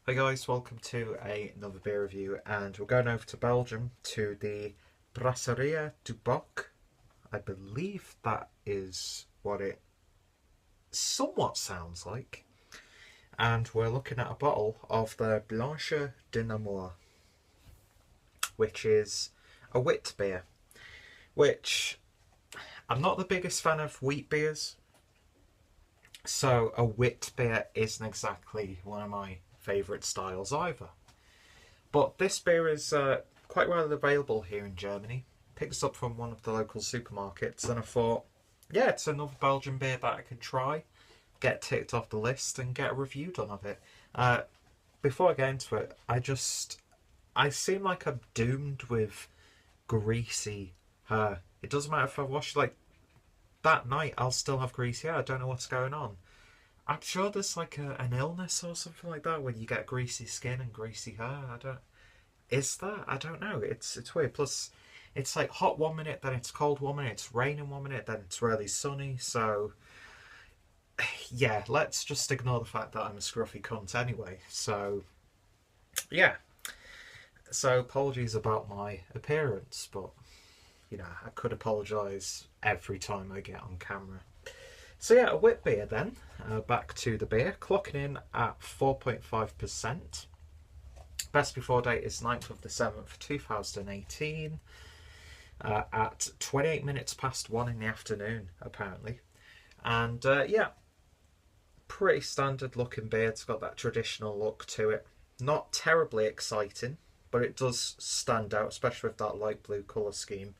Hi guys, welcome to another beer review, and we're going over to Belgium to the Brasserie du Bocq. I believe that is what it somewhat sounds like. And we're looking at a bottle of the Blanche de Namur, which is a wit beer, which I'm not the biggest fan of wheat beers, so a wit beer isn't exactly one of my favourite styles either. But this beer is quite well available here in Germany. Picked this up from one of the local supermarkets, and I thought, yeah, it's another Belgian beer that I could try, get ticked off the list, and get a review done of it. Before I get into it, I seem like I'm doomed with greasy hair. It doesn't matter if I wash like that night, I'll still have greasy hair. I don't know what's going on. I'm sure there's like an illness or something like that when you get greasy skin and greasy hair. I don't. Is that? I don't know. It's weird. Plus, it's like hot one minute, then it's cold one minute, it's raining one minute, then it's really sunny. So, yeah, let's just ignore the fact that I'm a scruffy cunt anyway. So, yeah. So apologies about my appearance, but I could apologise every time I get on camera. So yeah, a wit beer then. Back to the beer, clocking in at 4.5%. Best before date is 9th of the 7th, 2018. At 28 minutes past 1 in the afternoon, apparently. And yeah, pretty standard looking beer. It's got that traditional look to it. Not terribly exciting, but it does stand out, especially with that light blue colour scheme.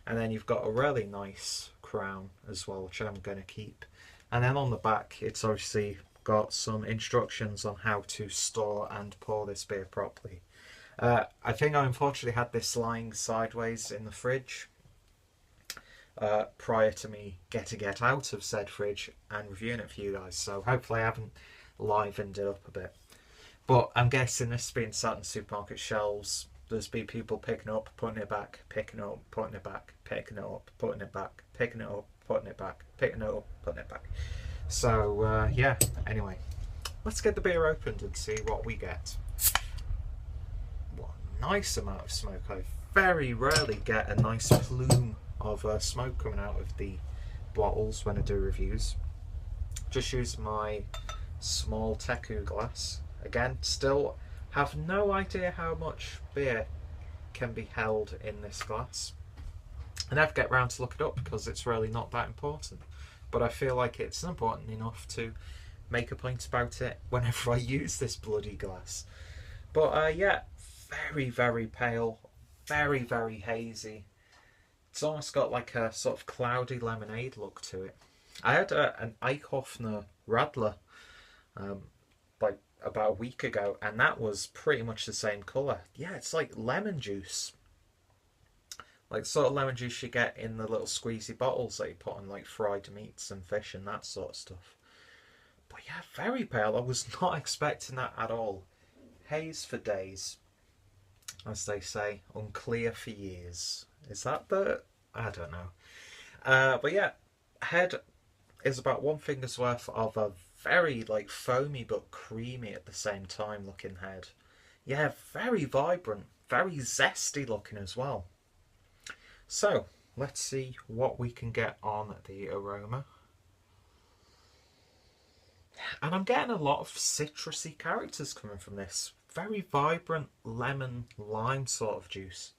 And then you've got a really nice crown as well, which I'm going to keep. And then on the back, it's obviously got some instructions on how to store and pour this beer properly. I think I unfortunately had this lying sideways in the fridge prior to me getting it out of said fridge and reviewing it for you guys. So hopefully I haven't livened it up a bit. But I'm guessing this being sat in supermarket shelves, there's been people picking it up, putting it back, picking it up, putting it back, picking it up, putting it back, picking it up, putting it back, picking it up, putting it back. So yeah, anyway, let's get the beer opened and see what we get. What a nice amount of smoke. I very rarely get a nice plume of smoke coming out of the bottles when I do reviews. Just use my small Teku glass. Again, still have no idea how much beer can be held in this glass. I never get round to look it up because it's really not that important. But I feel like it's important enough to make a point about it whenever I use this bloody glass. But yeah, very, very pale, very, very hazy. It's almost got like a sort of cloudy lemonade look to it. I had an Eichhofner Radler like about a week ago, and that was pretty much the same colour. Yeah, it's like lemon juice. Like sort of lemon juice you get in the little squeezy bottles that you put on like fried meats and fish and that sort of stuff. But yeah, very pale. I was not expecting that at all. Haze for days, as they say. Unclear for years. Is that the... I don't know. But yeah, head is about one finger's worth of a very like foamy but creamy at the same time looking head. Yeah, very vibrant, very zesty looking as well. So let's see what we can get on the aroma. And I'm getting a lot of citrusy characters coming from this. Very vibrant lemon lime sort of juice.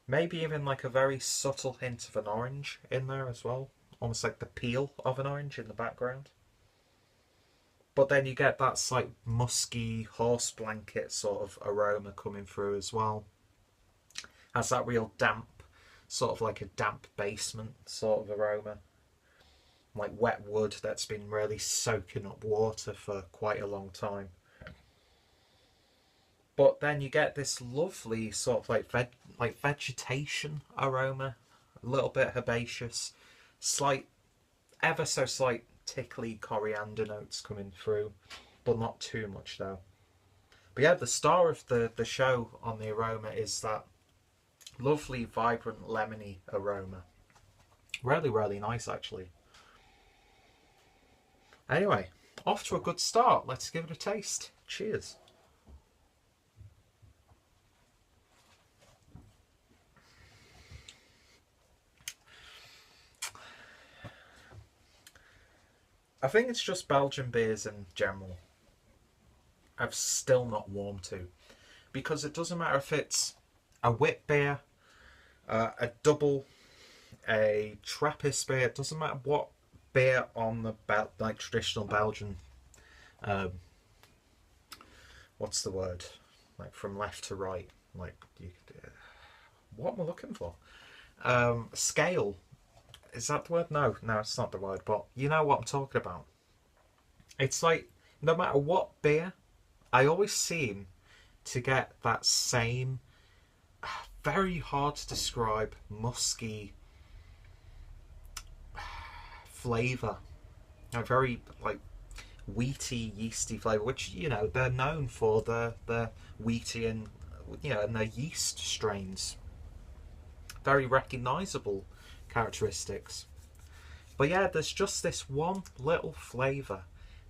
Maybe even like a very subtle hint of an orange in there as well. Almost like the peel of an orange in the background. But then you get that slight musky horse blanket sort of aroma coming through as well. Has that real damp, sort of like a damp basement sort of aroma. Like wet wood that's been really soaking up water for quite a long time. But then you get this lovely sort of like vegetation aroma. A little bit herbaceous. Slight, ever so slight tickly coriander notes coming through, but not too much though. But yeah, the star of the show on the aroma is that lovely, vibrant, lemony aroma. Really, really nice actually. Anyway, off to a good start. Let's give it a taste. Cheers. I think it's just Belgian beers in general I've still not warmed to, because it doesn't matter if it's a wit beer, a double, a Trappist beer. It doesn't matter what beer on the like traditional Belgian. Um, what's the word? Like from left to right. Like what am I looking for? Scale. Is that the word? No, it's not the word. But you know what I'm talking about. It's like no matter what beer, I always seem to get that same, very hard to describe, musky flavour. A very like wheaty, yeasty flavour, which they're known for the wheaty and and their yeast strains. Very recognisable characteristics. But yeah, there's just this one little flavour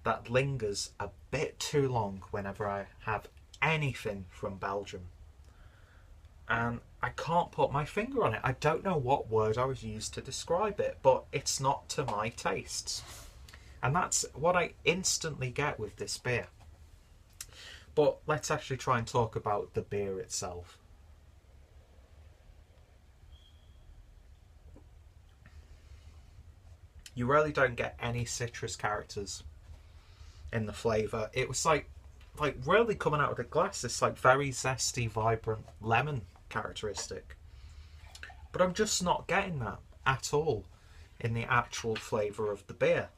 that lingers a bit too long whenever I have anything from Belgium. And I can't put my finger on it. I don't know what word I was used to describe it, but it's not to my tastes. And that's what I instantly get with this beer. But let's actually try and talk about the beer itself. You really don't get any citrus characters in the flavour. It was like really coming out of the glass, this like very zesty, vibrant lemon characteristic. But I'm just not getting that at all in the actual flavour of the beer.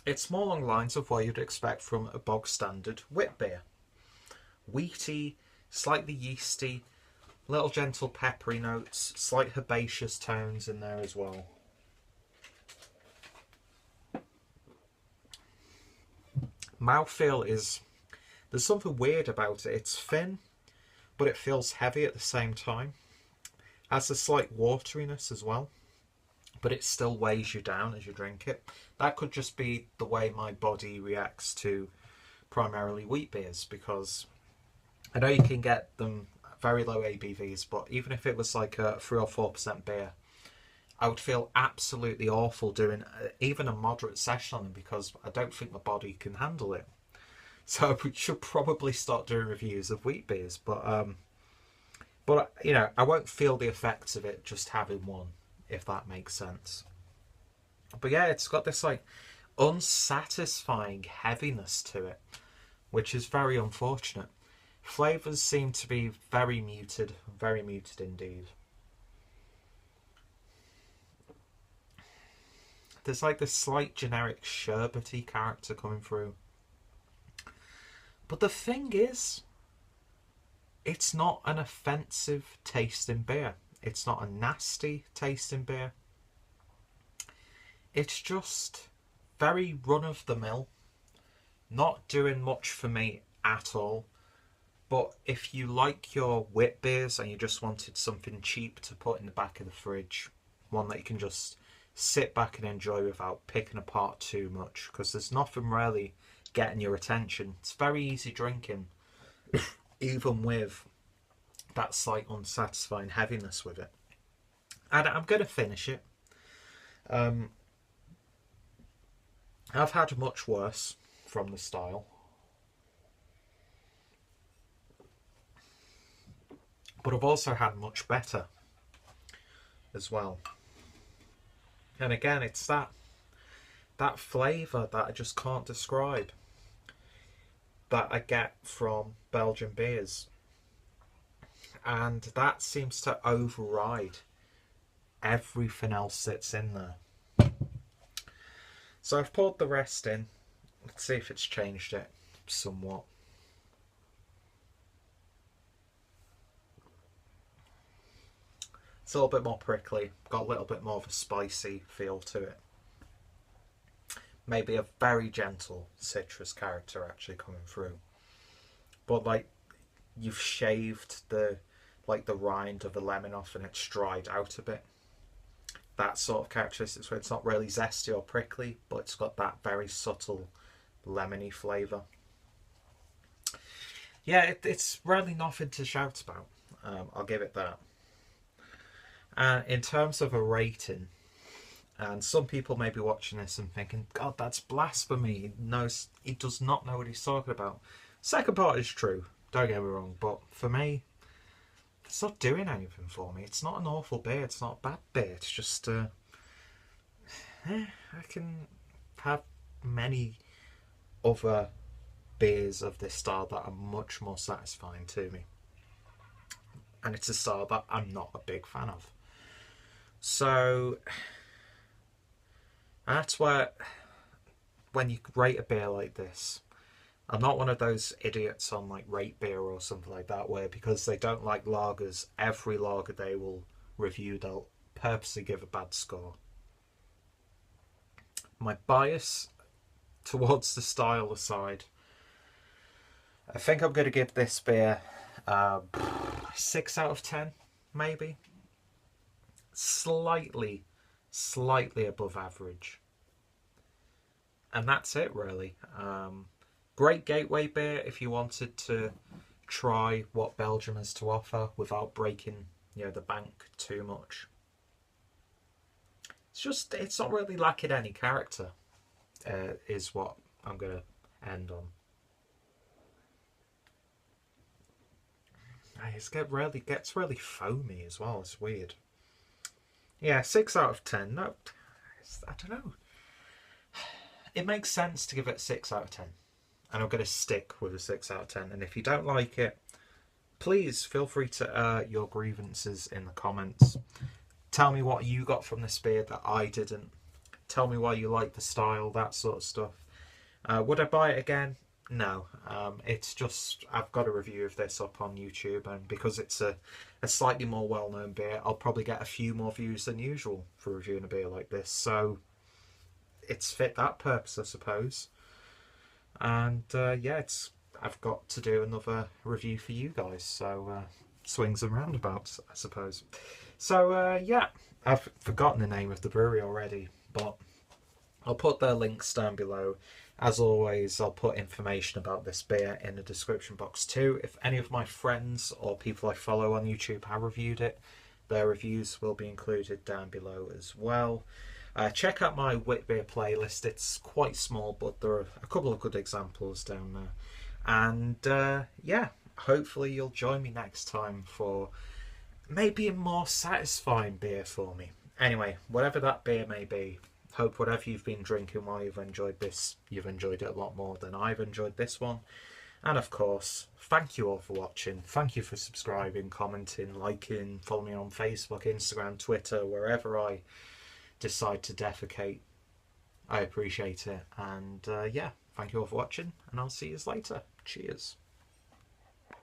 It's more along the lines of what you'd expect from a bog standard wit beer. Wheaty, slightly yeasty, little gentle peppery notes, slight herbaceous tones in there as well. Mouthfeel is, there's something weird about it. It's thin, but it feels heavy at the same time. Has a slight wateriness as well, but it still weighs you down as you drink it. That could just be the way my body reacts to primarily wheat beers, because I know you can get them very low ABVs, but even if it was like a 3 or 4% beer, I would feel absolutely awful doing even a moderate session on them, because I don't think my body can handle it. So we should probably start doing reviews of wheat beers, but I won't feel the effects of it just having one, if that makes sense. But yeah, it's got this like unsatisfying heaviness to it, which is very unfortunate. Flavours seem to be very muted indeed. There's like this slight generic sherbety character coming through. But the thing is, it's not an offensive tasting beer. It's not a nasty tasting beer. It's just very run-of-the-mill. Not doing much for me at all. But if you like your wit beers and you just wanted something cheap to put in the back of the fridge, one that you can just sit back and enjoy without picking apart too much, because there's nothing really getting your attention. It's very easy drinking, even with that slight unsatisfying heaviness with it. And I'm going to finish it. I've had much worse from the style, but I've also had much better as well. And again, it's that flavour that I just can't describe that I get from Belgian beers. And that seems to override everything else that's in there. So I've poured the rest in. Let's see if it's changed it somewhat. It's a little bit more prickly, got a little bit more of a spicy feel to it. Maybe a very gentle citrus character actually coming through. But like you've shaved the rind of the lemon off and it's dried out a bit. That sort of characteristics where it's not really zesty or prickly, but it's got that very subtle lemony flavour. Yeah, it's really nothing to shout about. I'll give it that. And in terms of a rating, and some people may be watching this and thinking, God, that's blasphemy. He does not know what he's talking about. Second part is true, don't get me wrong, but for me, it's not doing anything for me. It's not an awful beer, it's not a bad beer, it's just, I can have many other beers of this style that are much more satisfying to me. And it's a style that I'm not a big fan of. So that's where, when you rate a beer like this, I'm not one of those idiots on like Rate Beer or something like that, where because they don't like lagers, every lager they will review, they'll purposely give a bad score. My bias towards the style aside, I think I'm going to give this beer 6 out of 10, maybe. Slightly above average. And that's it, really. Great gateway beer if you wanted to try what Belgium has to offer without breaking, the bank too much. It's not really lacking any character, is what I'm going to end on. It gets really foamy as well. It's weird. Yeah, 6 out of 10. No, I don't know. It makes sense to give it 6 out of 10. And I'm going to stick with a 6 out of 10. And if you don't like it, please feel free to air your grievances in the comments. Tell me what you got from this beer that I didn't. Tell me why you like the style, that sort of stuff. Would I buy it again? No. It's just, I've got a review of this up on YouTube, and because it's a slightly more well-known beer, I'll probably get a few more views than usual for reviewing a beer like this. So it's fit that purpose, I suppose. And I've got to do another review for you guys. So swings and roundabouts, I suppose. So I've forgotten the name of the brewery already, but I'll put their links down below. As always, I'll put information about this beer in the description box too. If any of my friends or people I follow on YouTube have reviewed it, their reviews will be included down below as well. Check out my wit beer playlist. It's quite small, but there are a couple of good examples down there. And hopefully you'll join me next time for maybe a more satisfying beer for me. Anyway, whatever that beer may be, hope whatever you've been drinking while you've enjoyed this, you've enjoyed it a lot more than I've enjoyed this one. And of course, thank you all for watching. Thank you for subscribing, commenting, liking, following me on Facebook, Instagram, Twitter, wherever I decide to defecate. I appreciate it. And thank you all for watching, and I'll see you later. Cheers.